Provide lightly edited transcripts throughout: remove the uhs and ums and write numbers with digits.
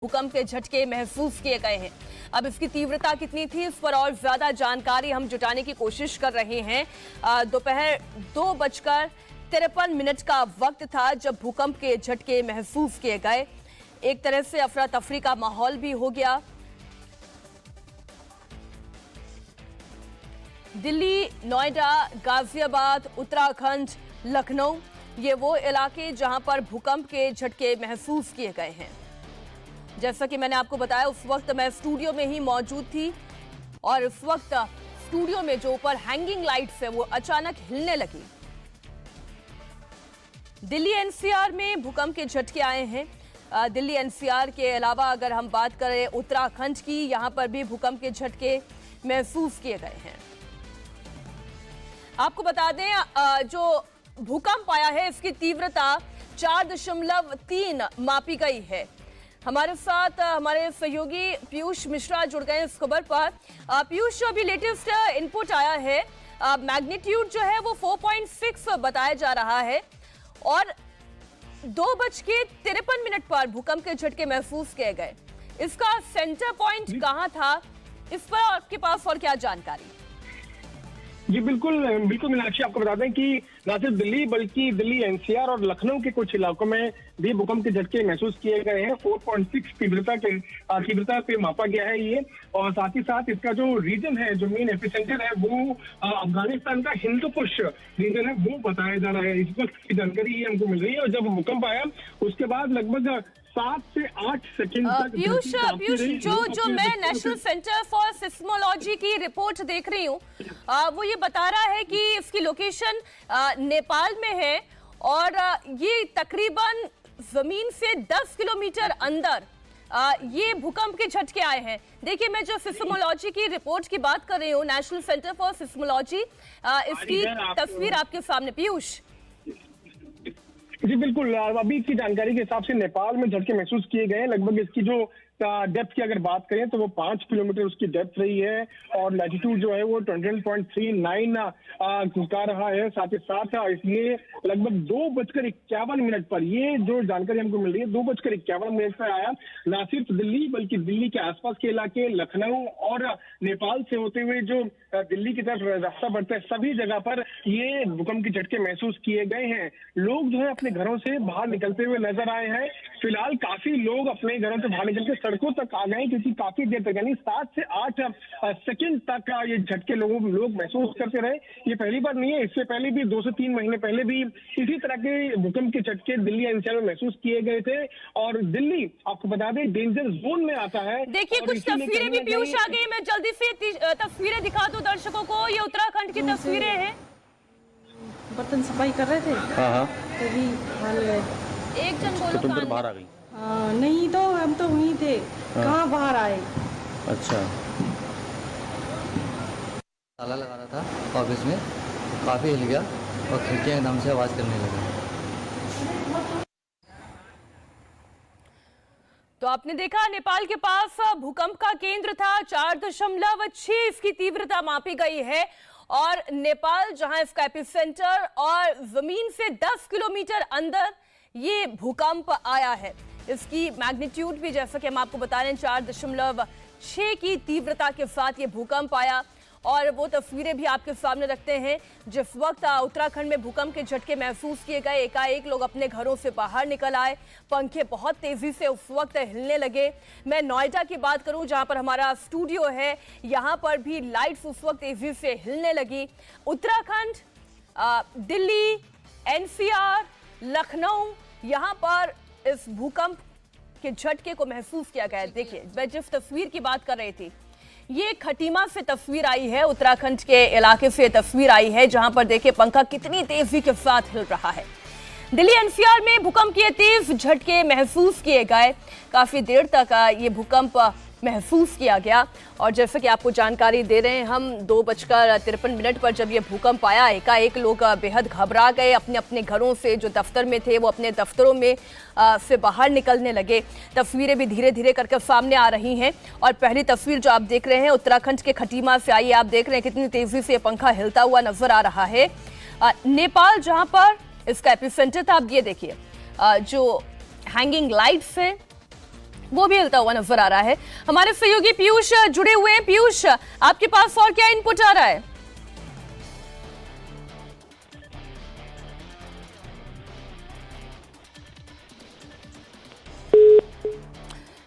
भूकंप के झटके महसूस किए गए हैं। अब इसकी तीव्रता कितनी थी, इस पर और ज्यादा जानकारी हम जुटाने की कोशिश कर रहे हैं। दोपहर 2:53 का वक्त था जब भूकंप के झटके महसूस किए गए। एक तरह से अफरा तफरी का माहौल भी हो गया। दिल्ली, नोएडा, गाजियाबाद, उत्तराखंड, लखनऊ, ये वो इलाके जहां पर भूकंप के झटके महसूस किए गए हैं। जैसा कि मैंने आपको बताया, उस वक्त मैं स्टूडियो में ही मौजूद थी और इस वक्त स्टूडियो में जो ऊपर हैंगिंग लाइट्स है वो अचानक हिलने लगी। दिल्ली एनसीआर में भूकंप के झटके आए हैं। दिल्ली एनसीआर के अलावा अगर हम बात करें उत्तराखंड की, यहां पर भी भूकंप के झटके महसूस किए गए हैं। आपको बता दें, जो भूकंप आया है इसकी तीव्रता 4.3 मापी गई है। हमारे साथ हमारे सहयोगी पीयूष मिश्रा जुड़ गए इस खबर पर। पीयूष, अभी लेटेस्ट इनपुट आया है, मैग्नीट्यूड जो है वो 4.6 बताया जा रहा है और 2:53 पर भूकंप के झटके महसूस किए गए। इसका सेंटर पॉइंट कहां था, इस पर आपके पास और क्या जानकारी? जी बिल्कुल मीनाक्षी, आपको बता दें कि न सिर्फ दिल्ली बल्कि दिल्ली एनसीआर और लखनऊ के कुछ इलाकों में भी भूकंप के झटके महसूस किए गए हैं। 4.6 तीव्रता पे मापा गया है ये, और साथ ही साथ इसका जो रीजन है, जो मेन एपिसेंटर है, वो अफगानिस्तान का हिंदुकुश रीजन है, वो बताया जा रहा है। इस वक्त की जानकारी ये हमको मिल रही है। और जब भूकंप आया उसके बाद लगभग 7 से 8 सेकंड तक पीयूष, जो मैं नेशनल सेंटर फॉर सिस्मोलॉजी की रिपोर्ट देख रही हूँ, वो ये बता रहा है कि इसकी लोकेशन नेपाल में है और ये तकरीबन जमीन से 10 किलोमीटर अंदर ये भूकंप के झटके आए हैं। देखिए, मैं जो सिस्मोलॉजी की रिपोर्ट की बात कर रही हूँ, नेशनल सेंटर फॉर सिस्मोलॉजी, इसकी तस्वीर आपके सामने। पीयूष जी बिल्कुल, अभी की जानकारी के हिसाब से नेपाल में झटके महसूस किए गए हैं। लगभग इसकी जो डेप्थ की अगर बात करें तो वो 5 किलोमीटर उसकी डेप्थ रही है और लैटिट्यूड जो है वो 21.39 घुसा रहा है। साथ ही साथ इसलिए लगभग 2:51 पर, ये जो जानकारी हमको मिल रही है, 2:51 पर आया। न सिर्फ दिल्ली बल्कि दिल्ली के आसपास के इलाके, लखनऊ और नेपाल से होते हुए जो दिल्ली की तरफ रास्ता बढ़ता है, सभी जगह पर ये भूकंप के झटके महसूस किए गए हैं। लोग जो है अपने घरों से बाहर निकलते हुए नजर आए हैं। फिलहाल काफी लोग अपने घरों से बाहर निकल के सड़कों तक आ गए, क्योंकि काफी देर तक, यानी 7 से 8 सेकंड तक ये झटके लोग महसूस करते रहे। ये पहली बार नहीं है, इससे पहले भी 2 से 3 महीने पहले भी इसी तरह के भूकंप के झटके दिल्ली एनसीआर में महसूस किए गए थे। और दिल्ली, आपको बता दें, डेंजर जोन में आता है। देखिए, कुछ तस्वीरें भी पीयूष आ गई, मैं जल्दी से तस्वीरें दिखा दूं दर्शकों को। ये उत्तराखंड की तस्वीरें हैं। बर्तन सफाई कर रहे थे, तभी हाल है। एक जन बोलो, तुम फिर बाहर आ गई? नहीं तो हम तो वहीं थे। कहाँ बाहर आए? अच्छा, ताला लगा रहा था ऑफिस में, काफी हिल गया और खिड़कियां एकदम से आवाज करने लगी। तो आपने देखा, नेपाल के पास भूकंप का केंद्र था। 4.6 इसकी तीव्रता मापी गई है और नेपाल जहां इसका एपिसेंटर और जमीन से 10 किलोमीटर अंदर ये भूकंप आया है। इसकी मैग्नीट्यूड भी, जैसा कि हम आपको बता रहे हैं, 4.6 की तीव्रता के साथ ये भूकंप आया। और वो तस्वीरें भी आपके सामने रखते हैं जिस वक्त उत्तराखंड में भूकंप के झटके महसूस किए गए। एकाएक लोग अपने घरों से बाहर निकल आए, पंखे बहुत तेजी से उस वक्त हिलने लगे। मैं नोएडा की बात करूं, जहां पर हमारा स्टूडियो है, यहां पर भी लाइट्स उस वक्त तेजी से हिलने लगी। उत्तराखंड, दिल्ली, एनसीआर, लखनऊ, यहां पर इस भूकंप के झटके को महसूस किया गया। देखिए, मैं जिस तस्वीर की बात कर रही थी, ये खटीमा से तस्वीर आई है, उत्तराखंड के इलाके से तस्वीर आई है, जहां पर देखिए पंखा कितनी तेजी के साथ हिल रहा है। दिल्ली एनसीआर में भूकंप के तेज झटके महसूस किए गए। काफी देर तक ये भूकंप महसूस किया गया और जैसे कि आपको जानकारी दे रहे हैं हम, 2:53 पर जब ये भूकंप आया, एकाएक लोग बेहद घबरा गए। अपने अपने घरों से, जो दफ्तर में थे वो अपने दफ्तरों में से बाहर निकलने लगे। तस्वीरें भी धीरे धीरे करके सामने आ रही हैं और पहली तस्वीर जो आप देख रहे हैं उत्तराखंड के खटीमा से आई है। आप देख रहे हैं कितनी तेजी से पंखा हिलता हुआ नजर आ रहा है। नेपाल जहां पर इसका एपिसेंटर था, आप ये देखिए जो हैंगिंग लाइट्स है, वो भी हिलता हुआ नजर आ रहा है। हमारे सहयोगी पीयूष जुड़े हुए हैं। पीयूष, आपके पास और क्या इनपुट आ रहा है?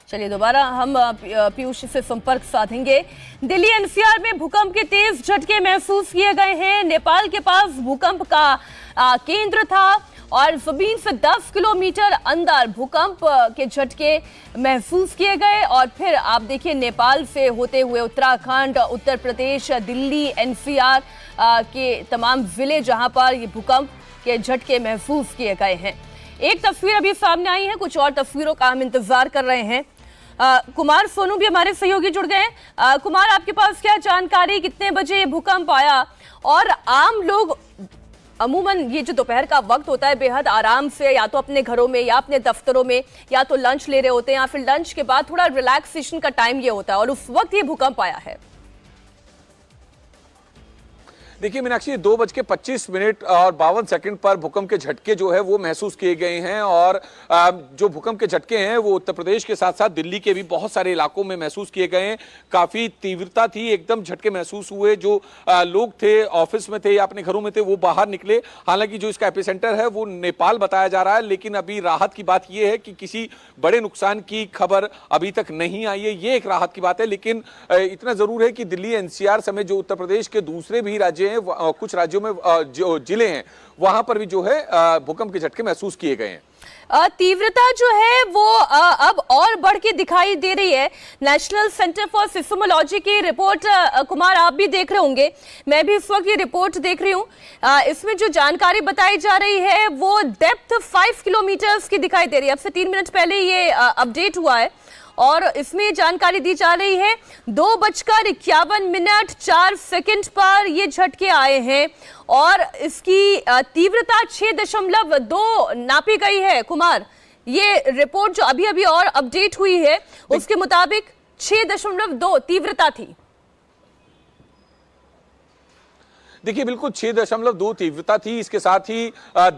चलिए दोबारा हम पीयूष से संपर्क साधेंगे। दिल्ली एनसीआर में भूकंप के तेज झटके महसूस किए गए हैं। नेपाल के पास भूकंप का केंद्र था और जमीन से 10 किलोमीटर अंदर भूकंप के झटके महसूस किए गए। और फिर आप देखिए, नेपाल से होते हुए उत्तराखंड, उत्तर प्रदेश, दिल्ली, एनसीआर के तमाम जिले जहां पर ये भूकंप के झटके महसूस किए गए हैं। एक तस्वीर अभी सामने आई है, कुछ और तस्वीरों का हम इंतजार कर रहे हैं। कुमार सोनू भी हमारे सहयोगी जुड़ गए हैं। कुमार, आपके पास क्या जानकारी, कितने बजे ये भूकंप आया? और आम लोग अमूमन ये जो दोपहर का वक्त होता है बेहद आराम से या तो अपने घरों में या अपने दफ्तरों में या तो लंच ले रहे होते हैं या फिर लंच के बाद थोड़ा रिलैक्सेशन का टाइम ये होता है, और उस वक्त ये भूकंप आया है। देखिए मीनाक्षी, 2:25 और 52 सेकंड पर भूकंप के झटके जो है वो महसूस किए गए हैं। और जो भूकंप के झटके हैं वो उत्तर प्रदेश के साथ साथ दिल्ली के भी बहुत सारे इलाकों में महसूस किए गए हैं। काफी तीव्रता थी, एकदम झटके महसूस हुए। जो लोग थे ऑफिस में थे या अपने घरों में थे वो बाहर निकले। हालांकि जो इसका एपिसेंटर है वो नेपाल बताया जा रहा है, लेकिन अभी राहत की बात यह है कि किसी बड़े नुकसान की खबर अभी तक नहीं आई है। ये एक राहत की बात है। लेकिन इतना जरूर है कि दिल्ली एनसीआर समेत जो उत्तर प्रदेश के दूसरे भी राज्य कुछ राज्यों में जो जिले हैं वहां पर भी जो है भूकंप के झटके महसूस किए गए हैं। तीव्रता जो है वो अब और बढ़ के दिखाई दे रही है। नेशनल सेंटर फॉर सिस्मोलॉजी की रिपोर्ट, कुमार आप भी देख रहे होंगे, मैं भी इस वक्त ये रिपोर्ट देख रही हूँ। इसमें जो जानकारी बताई जा रही है वो डेप्थ 5 किलोमीटर की दिखाई दे रही है। अब से 3 मिनट पहले ये अपडेट हुआ है और इसमें जानकारी दी जा रही है 2:51 पर ये झटके आए हैं और इसकी तीव्रता 6.2 नापी गई है। कुमार, ये रिपोर्ट जो अभी अभी और अपडेट हुई है उसके मुताबिक 6.2 तीव्रता थी। देखिए बिल्कुल 6.2 तीव्रता थी। इसके साथ ही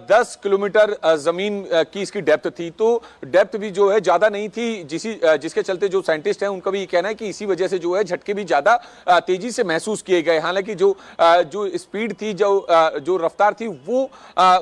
10 किलोमीटर जमीन की इसकी डेप्थ थी। तो डेप्थ भी जो है ज्यादा नहीं थी, जिसके चलते जो साइंटिस्ट हैं उनका भी ये कहना है कि इसी वजह से जो है झटके भी ज्यादा तेजी से महसूस किए गए। हालांकि जो स्पीड थी, जो रफ्तार थी वो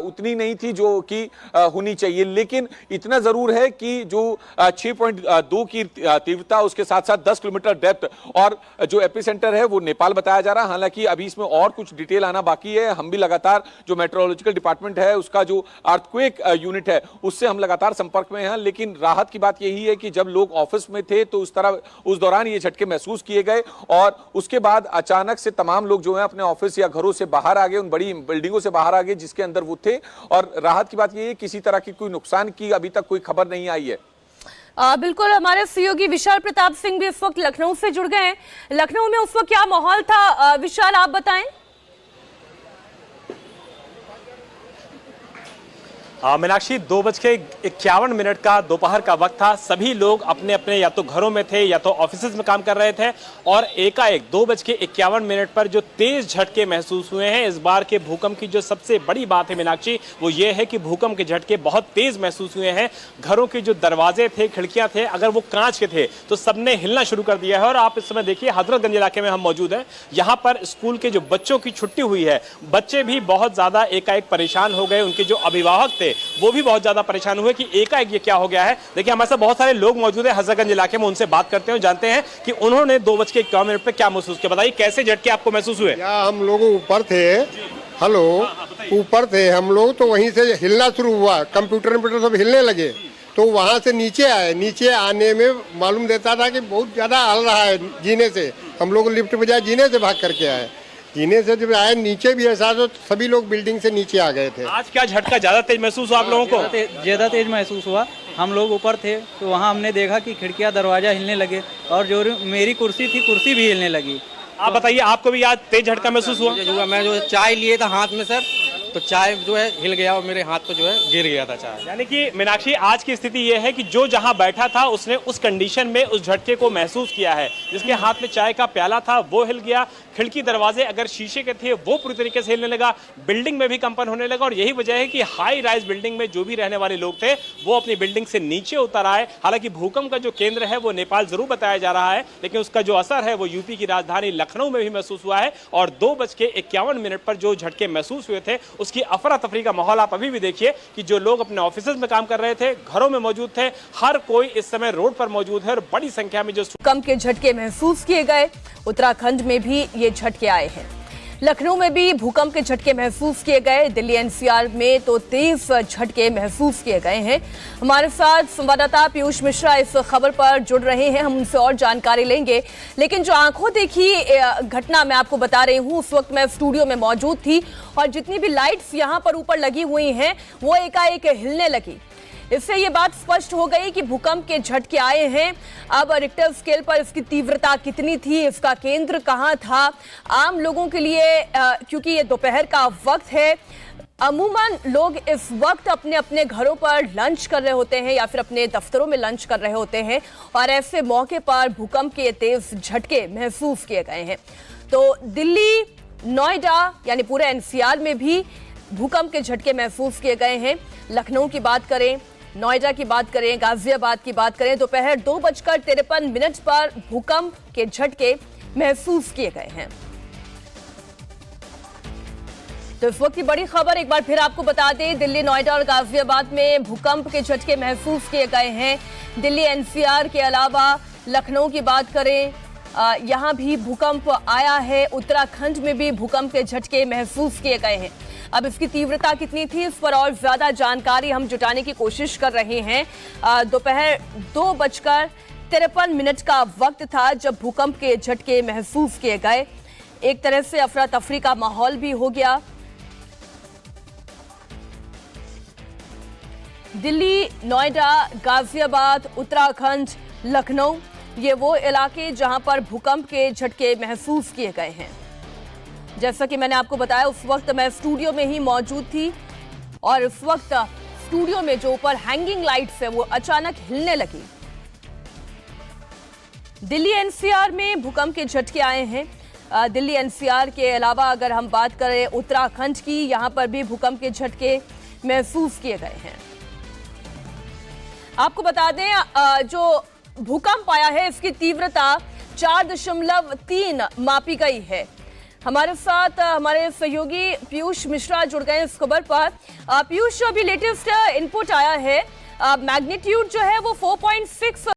उतनी नहीं थी जो कि होनी चाहिए। लेकिन इतना जरूर है कि जो 6.2 की तीव्रता, उसके साथ साथ 10 किलोमीटर डेप्थ और जो एपिसेंटर है वो नेपाल बताया जा रहा है। हालांकि अभी इसमें और कुछ डिटेल आना बाकी है। हम भी लगातार जो मेट्रोलॉजिकल डिपार्टमेंट है उसका जो अर्थक्वेक यूनिट है उससे हम लगातार संपर्क में हैं। लेकिन राहत की बात यही है कि जब लोग ऑफिस में थे तो उस दौरान ये झटके महसूस किए गए और उसके बाद अचानक से तमाम लोग जो है अपने ऑफिस या घरों से बाहर आ गए, उन बड़ी बिल्डिंगों से बाहर आ गए जिसके अंदर वो थे। और राहत की बात यही है किसी तरह की कोई नुकसान की अभी तक कोई खबर नहीं आई है। बिल्कुल, हमारे सहयोगी विशाल प्रताप सिंह भी इस वक्त लखनऊ से जुड़ गए हैं। लखनऊ में उस वक्त क्या माहौल था, विशाल आप बताएं। मीनाक्षी, 2:51 का दोपहर का वक्त था। सभी लोग अपने अपने या तो घरों में थे या तो ऑफिसेज में काम कर रहे थे और एकाएक 2:51 पर जो तेज झटके महसूस हुए हैं। इस बार के भूकंप की जो सबसे बड़ी बात है मीनाक्षी, वो ये है कि भूकंप के झटके बहुत तेज महसूस हुए हैं। घरों के जो दरवाजे थे, खिड़कियां थे, अगर वो कांच के थे तो सबने हिलना शुरू कर दिया है। और आप इस समय देखिए हजरतगंज इलाके में हम मौजूद हैं। यहाँ पर स्कूल के जो बच्चों की छुट्टी हुई है, बच्चे भी बहुत ज्यादा एकाएक परेशान हो गए। उनके जो अभिभावक थे वो भी बहुत ज्यादा परेशान हुए कि एकाएक ये क्या हो गया है। देखिए हमारे साथ बहुत सारे लोग मौजूद हैं हजरतगंज इलाके में, उनसे बात करते हैं, जानते हैं कि उन्होंने 2:51 पे क्या महसूस किया। बताइए कैसे झटके आपको महसूस हुए। क्या हम लोग ऊपर थे, हेलो ऊपर थे हम लोग, तो वहीं से हिलना शुरू हुआ, कंप्यूटर सब हिलने लगे तो वहां से नीचे आए। नीचे आने में मालूम देता था कि बहुत ज्यादा हल रहा है जीने से। हम लोग लिफ्ट बजाय जीने से भाग करके आए। जीने से जब आए नीचे भी एहसास हो, सभी लोग बिल्डिंग से नीचे आ गए थे। आज क्या झटका ज्यादा तेज महसूस हुआ आप लोगों को? ज्यादा तेज महसूस हुआ। हम लोग ऊपर थे तो वहाँ हमने देखा कि खिड़कियाँ दरवाजा हिलने लगे और जो मेरी कुर्सी थी, कुर्सी भी हिलने लगी। आप बताइए, आपको भी आज तेज झटका महसूस हुआ? मैं जो चाय लिए था हाथ में सर, तो चाय जो है हिल गया और मेरे हाथ पर जो है गिर गया था चाय। यानी कि मीनाक्षी, आज की स्थिति यह है कि जो जहां बैठा था उसने उस कंडीशन में उस झटके को महसूस किया है। जिसके हाथ में चाय का प्याला था वो हिल गया, खिड़की दरवाजे अगर शीशे के थे वो पूरी तरीके से हिलने लगा, बिल्डिंग में भी कंपन होने लगा। और यही वजह है कि हाई राइज बिल्डिंग में जो भी रहने वाले लोग थे वो अपनी बिल्डिंग से नीचे उतर आए। हालांकि भूकंप का जो केंद्र है वो नेपाल जरूर बताया जा रहा है, लेकिन उसका जो असर है वो यूपी की राजधानी लखनऊ में भी महसूस हुआ है। और 2:51 पर जो झटके महसूस हुए थे उसकी अफरा तफरी का माहौल आप अभी भी देखिए कि जो लोग अपने ऑफिसेज में काम कर रहे थे, घरों में मौजूद थे, हर कोई इस समय रोड पर मौजूद है। और बड़ी संख्या में जो भूकंप के झटके महसूस किए गए, उत्तराखंड में भी ये झटके आए हैं, लखनऊ में भी भूकंप के झटके महसूस किए गए, दिल्ली एनसीआर में तो तेज झटके महसूस किए गए हैं। हमारे साथ संवाददाता पीयूष मिश्रा इस खबर पर जुड़ रहे हैं, हम उनसे और जानकारी लेंगे। लेकिन जो आंखों देखी घटना मैं आपको बता रही हूं, उस वक्त मैं स्टूडियो में मौजूद थी और जितनी भी लाइट्स यहां पर ऊपर लगी हुई हैं वो एकाएक हिलने लगी। इससे ये बात स्पष्ट हो गई कि भूकंप के झटके आए हैं। अब रिक्टर स्केल पर इसकी तीव्रता कितनी थी, इसका केंद्र कहां था, आम लोगों के लिए क्योंकि ये दोपहर का वक्त है, अमूमन लोग इस वक्त अपने अपने घरों पर लंच कर रहे होते हैं या फिर अपने दफ्तरों में लंच कर रहे होते हैं और ऐसे मौके पर भूकंप के तेज झटके महसूस किए गए हैं। तो दिल्ली, नोएडा यानी पूरे एनसीआर में भी भूकंप के झटके महसूस किए गए हैं। लखनऊ की बात करें, नोएडा की बात करें, गाजियाबाद की बात करें, दोपहर 2:53 पर भूकंप के झटके महसूस किए गए हैं। तो इस वक्त की बड़ी खबर एक बार फिर आपको बता दें, दिल्ली, नोएडा और गाजियाबाद में भूकंप के झटके महसूस किए गए हैं। दिल्ली एनसीआर के अलावा लखनऊ की बात करें, यहां भी भूकंप आया है, उत्तराखंड में भी भूकंप के झटके महसूस किए गए हैं। अब इसकी तीव्रता कितनी थी, इस पर और ज्यादा जानकारी हम जुटाने की कोशिश कर रहे हैं। दोपहर 2:53 का वक्त था जब भूकंप के झटके महसूस किए गए। एक तरह से अफरा तफरी का माहौल भी हो गया। दिल्ली, नोएडा, गाजियाबाद, उत्तराखंड, लखनऊ, ये वो इलाके जहां पर भूकंप के झटके महसूस किए गए हैं। जैसा कि मैंने आपको बताया, उस वक्त मैं स्टूडियो में ही मौजूद थी और उस वक्त स्टूडियो में जो ऊपर हैंगिंग लाइट्स है वो अचानक हिलने लगी। दिल्ली एनसीआर में भूकंप के झटके आए हैं। दिल्ली एनसीआर के अलावा अगर हम बात करें उत्तराखंड की, यहां पर भी भूकंप के झटके महसूस किए गए हैं। आपको बता दें, जो भूकंप आया है इसकी तीव्रता 4.3 मापी गई है। हमारे साथ हमारे सहयोगी पीयूष मिश्रा जुड़ गए इस खबर पर। पीयूष, अभी लेटेस्ट इनपुट आया है, मैग्नीट्यूड जो है वो 4.6